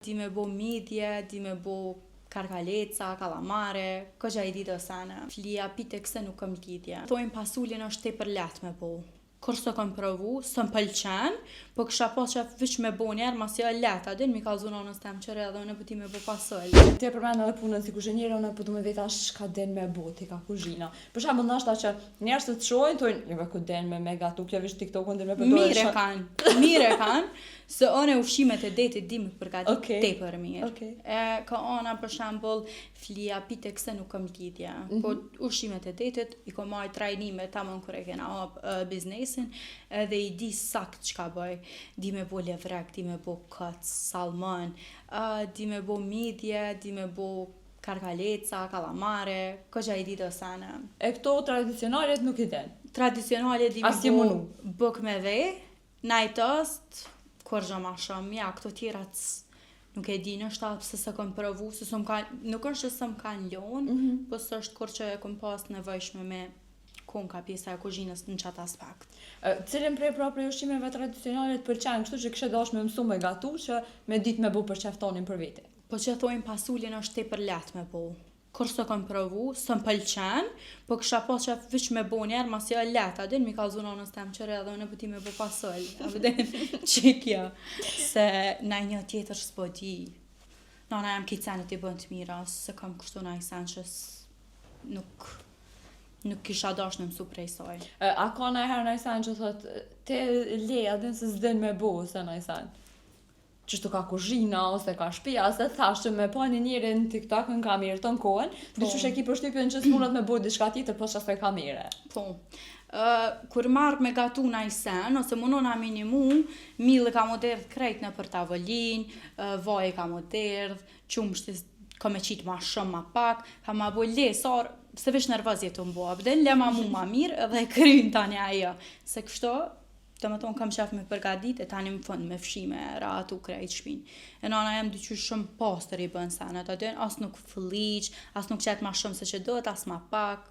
Di me bo midje, di me bo karkaleca, kalamare, këgja I di të sene. Flia pite këse nuk kam lidhje. Thojnë pasullin është tepër lehtë me bo. Kur s'e kam provu, s'm pëlqen, po kisha pas qef veç me bo njerë, mas jo lehtë, a din mi kallzu nonës tem qëre edhe unë po ti me bo pasull. Ti e përmend edhe punën si kuzhiniere, unë po du me veta çka den me bo ti ka kuzhina. Për shembull ndoshta që njerëz të shohin thonë, "Jo, ku den me gatu, kjo veç TikTokun den me përdorë." Mire kanë, se one ushqimet e detit di me përgatit tepër mirë. Okay. Ka ona për shembull flia pite këse nuk kam lidhje. Po ushqimet e detit I kom marrë trajnime tamam kur e kena hap biznesin edhe I di sakt çka bëj. Di me bo levrek, di me bo kët, salmon, di me bo midje, di me bo karkaleca, kalamare, këgja I di të sene. E këto tradicionalet nuk I den. Tradicionale di me As je bo munu. buk me ve, naj tost, kur gjo ma shumë, ja, këto tjerat nuk e di nështë pse se kom provu, se nuk është që s'm kanë lon, po s'është kur që e kom pas nevojshme me konka pjesa e kuzhinës në qatë aspekt. Cilin prej ushqimeve tradicionale të pëlqen, kështu që kishe dash me mësu me gatu që me dit me bu për qeftonin për vete? Po që thojnë pasullin është tepër lehtë me bo. Kur s'e kam provu, s'm pëlqen, po kisha pas qef veç me bo njerë, mas jo lehtë, a din mi kallzu nonës tem qëre edhe unë po ti me bo pasull. A vëdin që kjo, se naj një tjetër s'po di. Nana jam kejt senet I bën të mira, se kam kështu naj sen që nuk kisha dash në mësu prej saj. A ka najher naj sen që thot, te leja din se s'din me bo se naj sen? Qështu ka kuzhina, ose ka shtëpia, se thash që me pa një njeri në TikTok në kamerë të në kohën, diqysh e ki përshtypjen që s'munat me bo diçka tjetër, po që s'e kamere. Po. Kur marrë me gatu naj sen, ose munona minimum, millë ka më derdh krejt në për tavolin, vaj ka më derdh, qumshtis ka me qitë ma shumë ma pak, ka ma bo lesar, se vesh nervoz jetu mbo, abden le ma mu ma mirë edhe e kryin tani ajo. Se kështu, të më tonë kam qef me përgadit e tani më fund me fshime, ratu krejt shpin. E nana jem dyqysh shumë pastër I bën senet, as nuk fëlliq, as nuk qet ma shumë se që do, as ma pak.